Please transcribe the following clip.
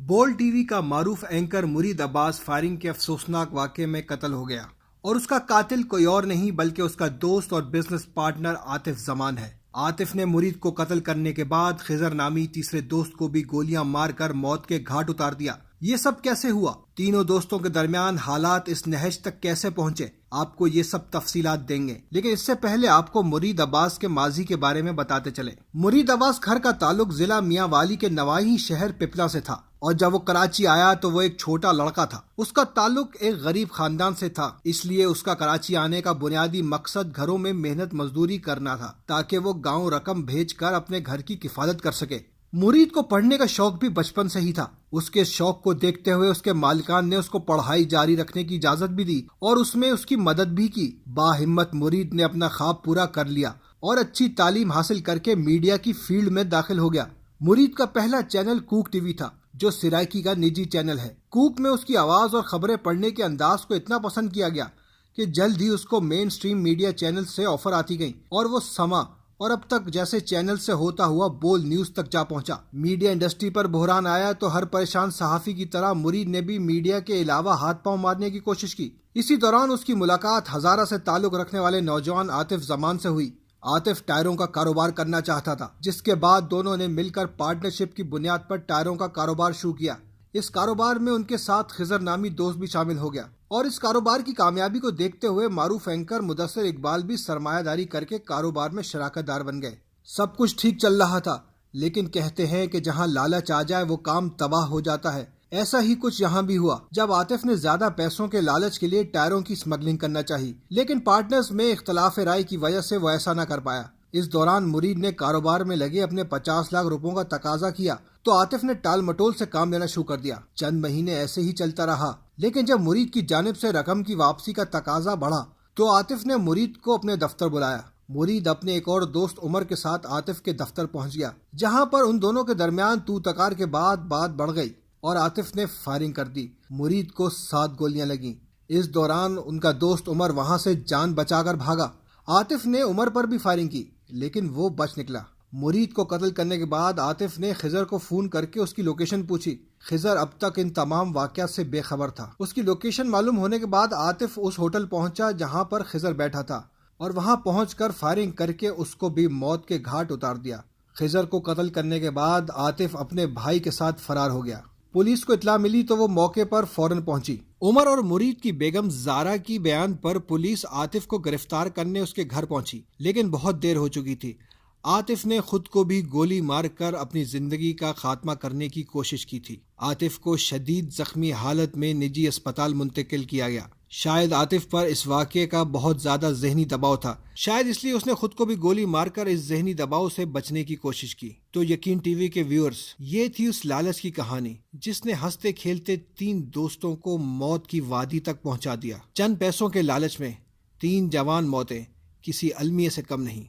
بول T V کا معروف اینکر مرید عباس فائرنگ کے افسوسناک واقعے میں قتل ہو گیا اور اس کا قاتل کوئی اور نہیں بلکہ اس کا دوست اور بزنس پارٹنر عاطف زمان ہے۔ عاطف نے مرید کو قتل کرنے کے بعد خضر نامی تیسرے دوست کو بھی گولیاں مار کر موت کے گھاٹ اتار دیا۔ یہ سب کیسے ہوا؟ تینوں دوستوں کے درمیان حالات اس نہج تک کیسے پہنچے؟ آپ کو یہ سب تفصیلات دیں گے، لیکن اس سے پہلے آپ کو مرید عباس کے ماضی کے بارے میں بتاتے چلیں۔ مرید عباس گھر کا تعلق ضلع میاں والی کے نواحی شہر پپلا سے تھا، اور جب وہ کراچی آیا تو وہ ایک چھوٹا لڑکا تھا۔ اس کا تعلق ایک غریب خاندان سے تھا، اس لیے اس کا کراچی آنے کا بنیادی مقصد گھروں میں محنت مزدوری کرنا تھا تاکہ وہ گاؤں رقم بھیج کر اپنے گھر کی کفالت کر سکے۔ مرید کو پڑھنے کا شوق بھی بچپن سے ہی تھا۔ اس کے شوق کو دیکھتے ہوئے اس کے مالکان نے اس کو پڑھائی جاری رکھنے کی اجازت بھی دی اور اس میں اس کی مدد بھی کی۔ باہمت مرید نے اپنا خواب پورا کر لیا اور اچھی تعلیم حاصل کر کے میڈیا کی فیلڈ میں داخل ہو گیا۔ مرید کا پہلا چینل کوک ٹی وی تھا، جو سرائکی کا نجی چینل ہے۔ کوک میں اس کی آواز اور خبریں پڑھنے کے انداز کو اتنا پسند کیا گیا کہ جلد ہی اس کو مین سٹریم میڈیا چینل سے آفر آتی گئیں اور وہ سما اور اب تک جیسے چینل سے ہوتا ہوا بول نیوز تک جا پہنچا۔ میڈیا انڈسٹری پر بحران آیا تو ہر پریشان صحافی کی طرح مرید نے بھی میڈیا کے علاوہ ہاتھ پاؤں مارنے کی کوشش کی۔ اسی دوران اس کی ملاقات ہزارہ سے تعلق رکھنے والے نوجوان عاطف زمان سے ہوئی۔ عاطف ٹائروں کا کاروبار کرنا چاہتا تھا، جس کے بعد دونوں نے مل کر پارٹنرشپ کی بنیاد پر ٹائروں کا کاروبار شروع کیا۔ اس کاروبار میں ان کے ساتھ خضر نامی دوست بھی شامل ہو گیا، اور اس کاروبار کی کامیابی کو دیکھتے ہوئے معروف اینکر مدثر اقبال بھی سرمایہ داری کر کے کاروبار میں شراکت دار بن گئے۔ سب کچھ ٹھیک چل رہا تھا، لیکن کہتے ہیں کہ جہاں لالچ آ جائے وہ کام تباہ ہو جاتا ہے۔ ایسا ہی کچھ یہاں بھی ہوا جب عاطف نے زیادہ پیسوں کے لالچ کے لیے ٹائروں کی اسمگلنگ کرنا چاہی، لیکن پارٹنرز میں اختلاف رائے کی وجہ سے وہ ایسا نہ کر پایا۔ اس دوران مرید نے کاروبار میں لگے اپنے 50 لاکھ روپوں کا تقاضا کیا تو عاطف نے ٹال مٹول سے کام لینا شروع کر دیا۔ چند مہینے ایسے ہی چلتا رہا، لیکن جب مرید کی جانب سے رقم کی واپسی کا تقاضا بڑھا تو عاطف نے مرید کو اپنے دفتر بلایا۔ مرید اپنے ایک اور دوست عمر کے ساتھ عاطف کے دفتر پہنچ گیا، جہاں پر ان دونوں کے درمیان تو تکار کے بعد بات بڑھ گئی اور عاطف نے فائرنگ کر دی۔ مرید کو 7 گولیاں لگیں۔ اس دوران ان کا دوست عمر وہاں سے جان بچا کر بھاگا۔ عاطف نے عمر پر بھی فائرنگ کی، لیکن وہ بچ نکلا۔ مرید کو قتل کرنے کے بعد عاطف نے خضر کو فون کر کے اس کی لوکیشن پوچھی۔ خضر اب تک ان تمام واقعات سے بے خبر تھا۔ اس کی لوکیشن معلوم ہونے کے بعد عاطف اس ہوٹل پہنچا جہاں پر خضر بیٹھا تھا، اور وہاں پہنچ کر فائرنگ کر کے اس کو بھی موت کے گھاٹ اتار دیا۔ خضر کو قتل کرنے کے بعد عاطف اپنے بھائی کے ساتھ فرار ہو گیا۔ پولیس کو اطلاع ملی تو وہ موقع پر فوراً پہنچی۔ عمر اور مرید کی بیگم زارا کی بیان پر پولیس عاطف کو گرفتار کرنے اس کے گھر پہنچی، لیکن بہت دیر ہو چکی تھی۔ عاطف نے خود کو بھی گولی مار کر اپنی زندگی کا خاتمہ کرنے کی کوشش کی تھی۔ عاطف کو شدید زخمی حالت میں نجی اسپتال منتقل کیا گیا۔ شاید عاطف پر اس واقعے کا بہت زیادہ ذہنی دباؤ تھا، شاید اس لیے اس نے خود کو بھی گولی مار کر اس ذہنی دباؤ سے بچنے کی کوشش کی۔ تو یقین ٹی وی کے ویورز، یہ تھی اس لالچ کی کہانی جس نے ہنستے کھیلتے 3 دوستوں کو موت کی وادی تک پہنچا دیا۔ چند پیسوں کے لالچ میں 3 جوان موتیں کسی المیہ سے کم نہیں۔